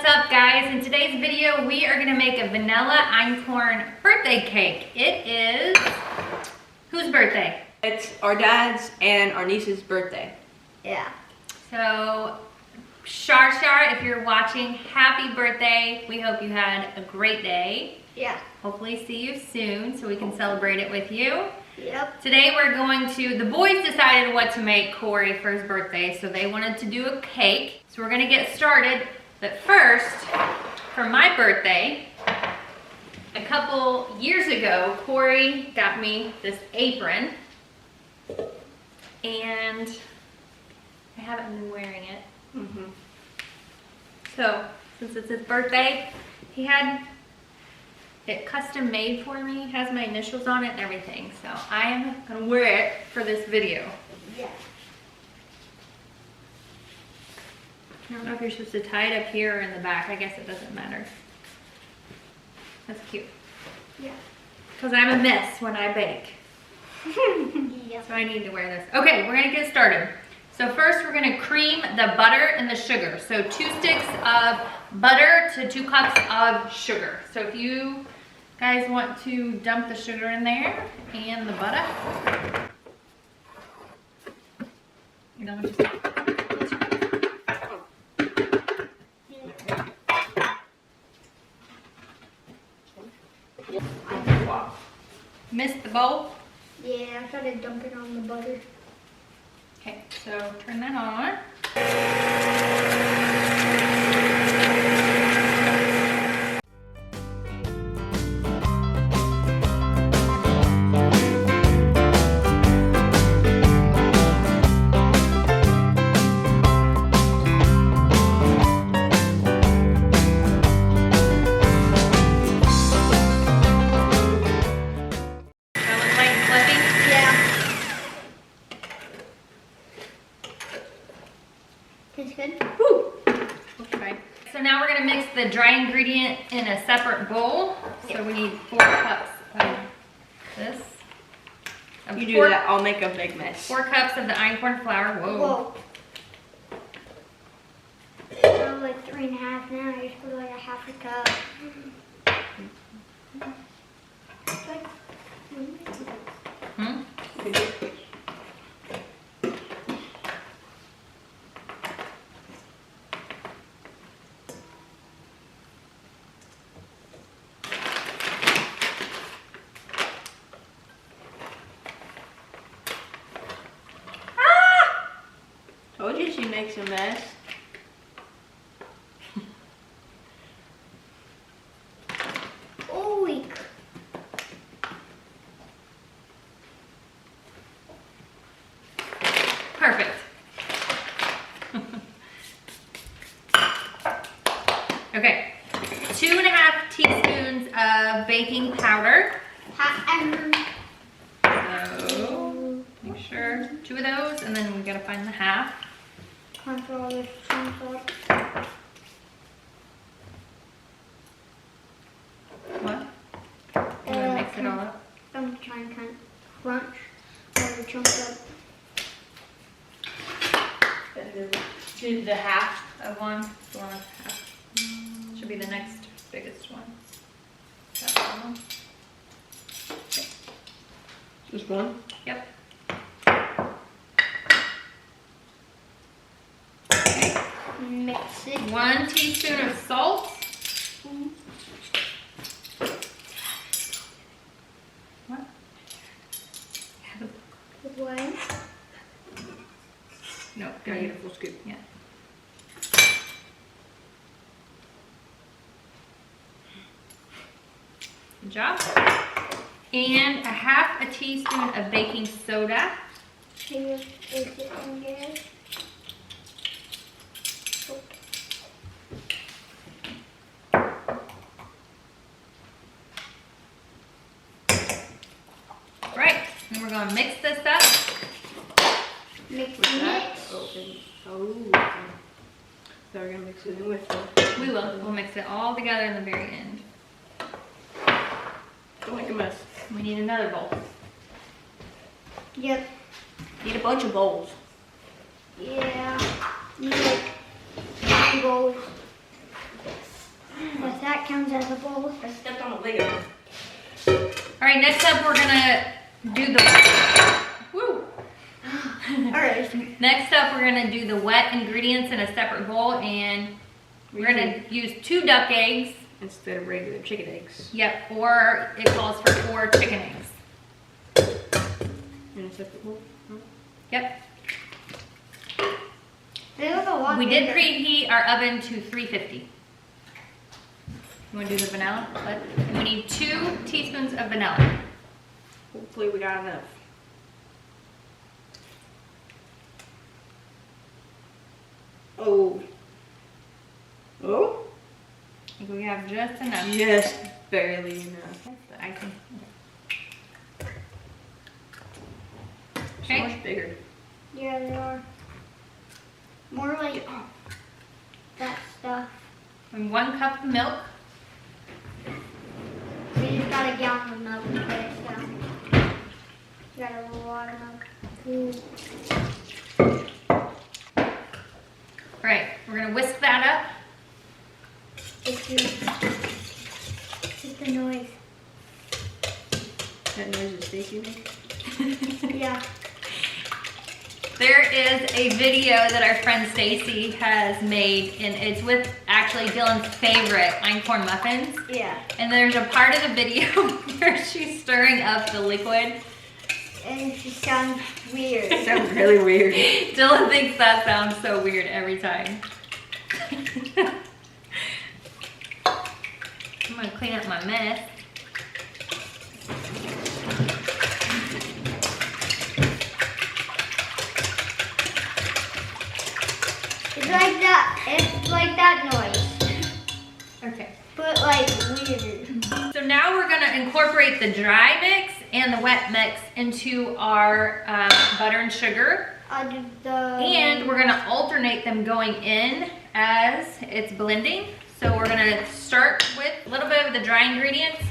up, guys? In today's video, we are gonna make a vanilla Einkorn birthday cake. It is, whose birthday? It's our dad's and our niece's birthday. Yeah. So, Shar, if you're watching, happy birthday. We hope you had a great day. Yeah. Hopefully see you soon so we can celebrate it with you. Yep. Today we're going to, the boys decided what to make Corey for his birthday, so they wanted to do a cake. So we're gonna get started, but first, for my birthday, a couple years ago, Corey got me this apron, and I haven't been wearing it. So, since it's his birthday, he had it custom made for me, has my initials on it and everything. So I am gonna wear it for this video. Yeah. I don't know if you're supposed to tie it up here or in the back. I guess it doesn't matter. That's cute. Yeah. Because I'm a mess when I bake. Yeah. So I need to wear this. Okay, we're gonna get started. So first we're gonna cream the butter and the sugar. So 2 sticks of butter to 2 cups of sugar. So if you guys want to dump the sugar in there and the butter. You know what you say? Missed the bowl? Yeah, I started dumping on the butter. Okay, so turn that on. Tastes good? Woo! Okay. So now we're gonna mix the dry ingredient in a separate bowl. So we need 4 cups of this. You do that, I'll make a big mess. 4 cups of the Einkorn flour. Whoa. So like 3.5 now. I just put like a 1/2 cup. Hmm? Told you she makes a mess. Oh, Perfect. Okay. 2.5 teaspoons of baking powder. So make sure 2 of those, and then we gotta find the half. What? You wanna mix it all up? I'm trying to kind of crunch all the chunks up. Do the half of one. The one with half. Should be the next biggest one. That one. Just one? Yep. Mix it. 1 teaspoon of salt. What? One. No, gotta get a full scoop. Yeah. Good job. And a 1/2 teaspoon of baking soda. Is it in there? Right, and we're gonna mix this up. Mix What's that? it. Oh. So we're gonna mix it in with it. We will. We'll mix it all together in the very end. Don't make a mess. We need another bowl. Yep. Need a bunch of bowls. Yeah. You like 9 bowls. counts as a bowl. I stepped on a Lego. All right, next up we're gonna do the, woo. Alright. Next up we're gonna do the wet ingredients in a separate bowl, and we're gonna use 2 duck eggs. Instead of regular chicken eggs. Yep, or it calls for 4 chicken eggs. In a separate bowl. Yep. They look a lot We did bigger. preheat our oven to 350. You wanna do the vanilla? We need 2 teaspoons of vanilla. Hopefully we got enough. Oh. Oh? I think we have just enough. Just barely enough. The icing. So Okay. much bigger. Yeah, they are. More like that stuff. And 1 cup of milk. We just got a gallon of milk to put it down. We got a lot of milk. Ooh. All right, we're gonna whisk that up. It's the noise. That noise is Stacy makes. Yeah. There is a video that our friend Stacy has made, and it's with actually Dylan's favorite Einkorn muffins. Yeah. And there's a part of the video where she's stirring up the liquid. And she sounds weird. It sounds really weird. Dylan thinks that sounds so weird every time. I'm gonna clean up my mess. It's like that. It's like that noise. Okay. But like weird. So now we're gonna incorporate the dry mix and the wet mix into our butter and sugar. And we're gonna alternate them going in as it's blending. So we're gonna start with a little bit of the dry ingredients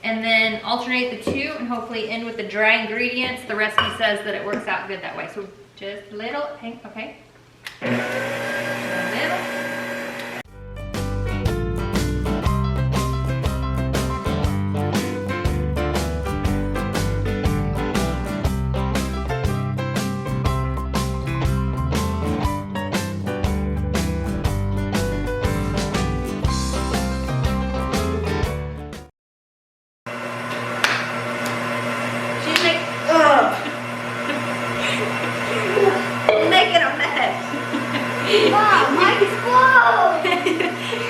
and then alternate the 2 and hopefully end with the dry ingredients. The recipe says that it works out good that way. So just a little, okay. A little. She's like, ugh. You're making a mess. Mom, mine's closed.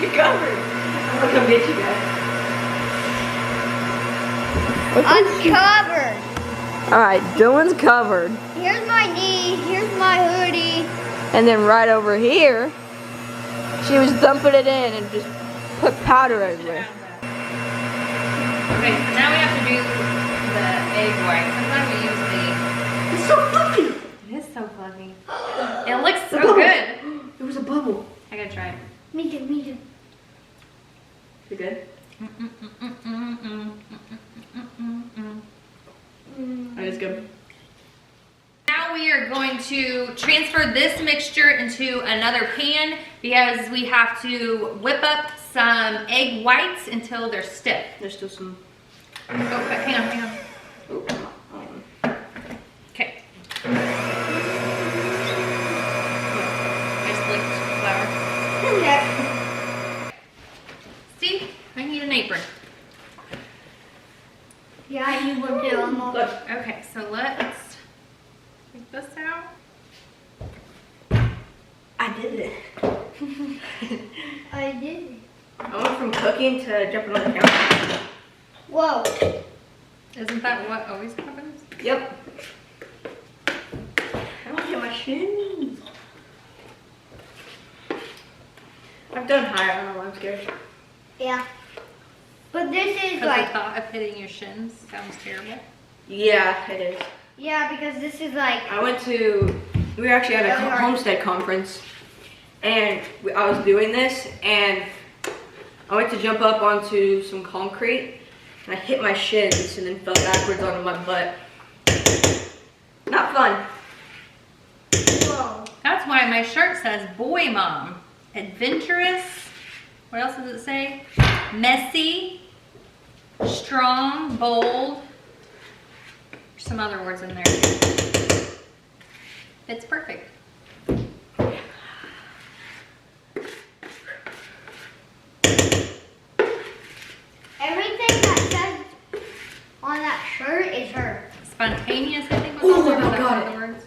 You're covered. I'm gonna come get you guys. Uncovered. Alright, Dylan's covered. Here's my knees. Here's my hoodie. And then right over here, she was dumping it in and just put powder everywhere. Okay, so now we have to do the egg white. Sometimes we use It's so fluffy. it is so fluffy. It looks so bubble. good. There was a bubble. I gotta try it. Me too, me too. You good? That is good. Now we are going to transfer this mixture into another pan because we have to whip up some egg whites until they're stiff. There's still some. Oh, hang on. Oh, Okay. I just licked flour. Okay. See, I need an apron. Yeah, I need one too. Almost. Look. Okay, so let's take this out. I did it. I did. I went from cooking to jumping on the counter. Whoa. Isn't that what always happens? Yep. I don't get my shins. I've done higher. I don't know why I'm scared. Yeah. But this is Because like, the thought of hitting your shins sounds terrible. Yeah, it is. yeah, because this is like, We were actually at a Really hard. homestead conference, and I was doing this, and I went to jump up onto some concrete, and I hit my shins and then fell backwards onto my butt. Not fun. whoa. That's why my shirt says boy mom. Adventurous. What else does it say? Messy, strong, bold. There's some other words in there. It's perfect. Everything that says on that shirt is her. Spontaneous, I think was Oh, one I of the got other it. words.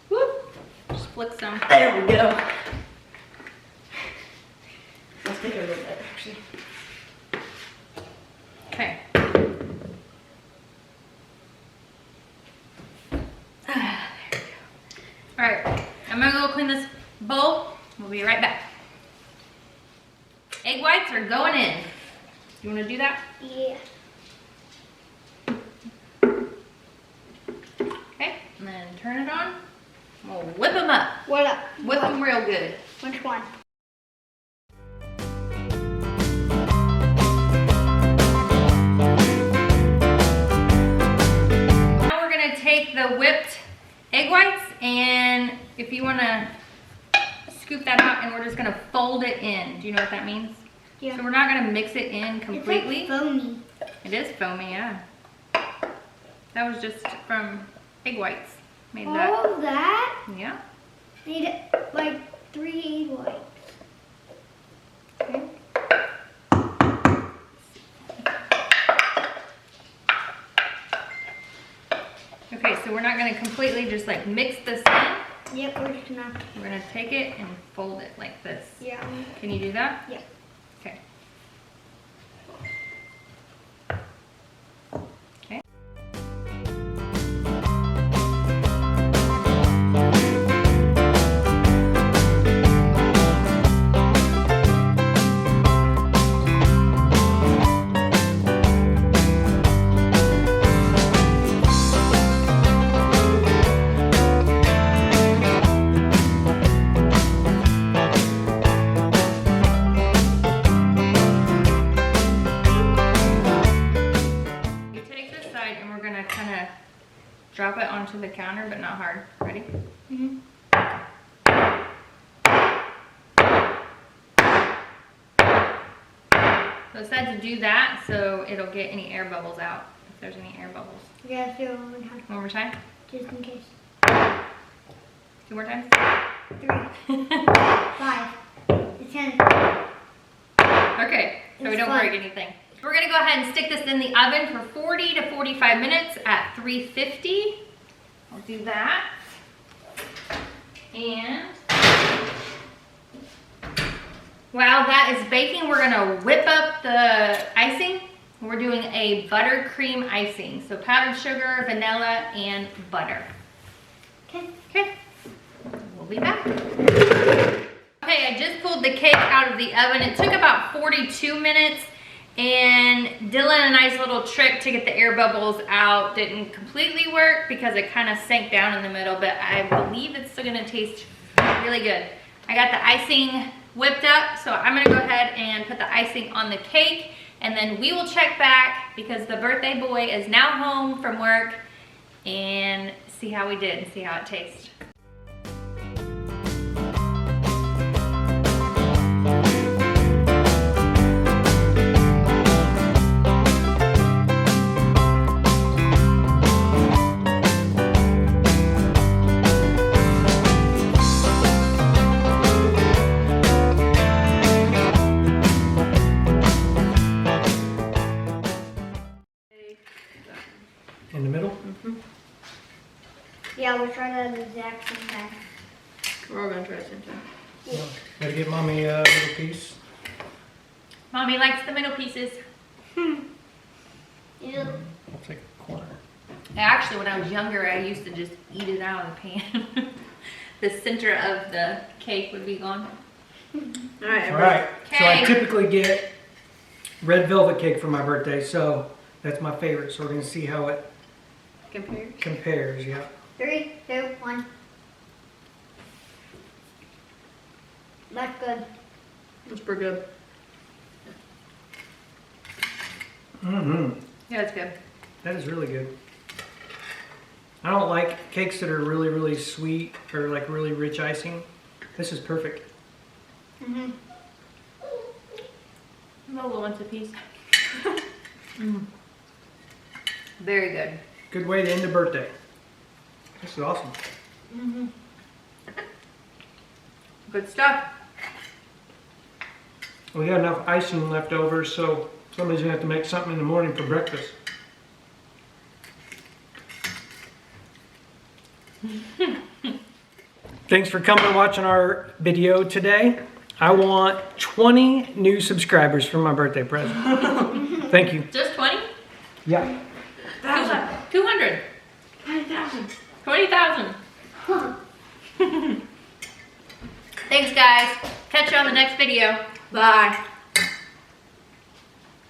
Whoop. Just flick some. There we go. Let's take it a little bit, actually. Okay. All right, I'm gonna go clean this bowl. We'll be right back. Egg whites are going in. You wanna do that? Yeah. Okay, and then turn it on. We'll whip them up. What up? Whip them real good. Which one? Now we're gonna take the whipped egg whites, and if you wanna scoop that out, and we're just gonna fold it in. Do you know what that means? Yeah. So we're not gonna mix it in completely. It's like foamy. It is foamy, yeah. That was just from egg whites. Made that. All that? Yeah. Need like 3 egg whites. Okay. Okay, so we're not gonna completely just like mix this in. Yep, we're just gonna. We're gonna take it and fold it like this. Yeah. Can you do that? Yeah. Okay. Okay. You take this side and we're gonna kind of drop it onto the counter, but not hard. Ready? Mm-hmm. So it said to do that so it'll get any air bubbles out, if there's any air bubbles. We gotta do it one more time, One more time? just in case. 2 more times? 3, 5, 10. Okay, so we It's don't fun. break anything. We're gonna go ahead and stick this in the oven for 40 to 45 minutes at 350. I'll do that. And while that is baking, we're gonna whip up the icing. We're doing a buttercream icing. So powdered sugar, vanilla, and butter. Okay. Okay, we'll be back. Okay, I just pulled the cake out of the oven. It took about 42 minutes, and Dylan and I's little trick to get the air bubbles out didn't completely work because it kind of sank down in the middle, but I believe it's still gonna taste really good. I got the icing whipped up, so I'm gonna go ahead and put the icing on the cake, and then we will check back because the birthday boy is now home from work, and see how we did and see how it tastes. In the middle? Yeah, we're trying to the exact same time. We're all gonna try the same time. No. Gotta get mommy a little piece. Mommy likes the middle pieces. Yeah. I'll take a corner. Actually, when I was younger, I used to just eat it out of the pan. The center of the cake would be gone. Alright, All right. So I Okay. typically get red velvet cake for my birthday, so that's my favorite. So we're gonna see how it compared. compares. Yeah. 3, 2, 1. That's good. That's pretty good. Mm-hmm. Yeah, it's good. That is really good. I don't like cakes that are really, really sweet or like really rich icing. This is perfect. Mm-hmm. A little one's a piece. Very good. Good way to end the birthday. This is awesome. Mm-hmm. Good stuff. We got enough icing left over, so somebody's gonna have to make something in the morning for breakfast. Thanks for coming and watching our video today. I want 20 new subscribers for my birthday present. Thank you. Just 20? Yeah. 200. 20,000. 20,000. Thanks, guys. Catch you on the next video. Bye.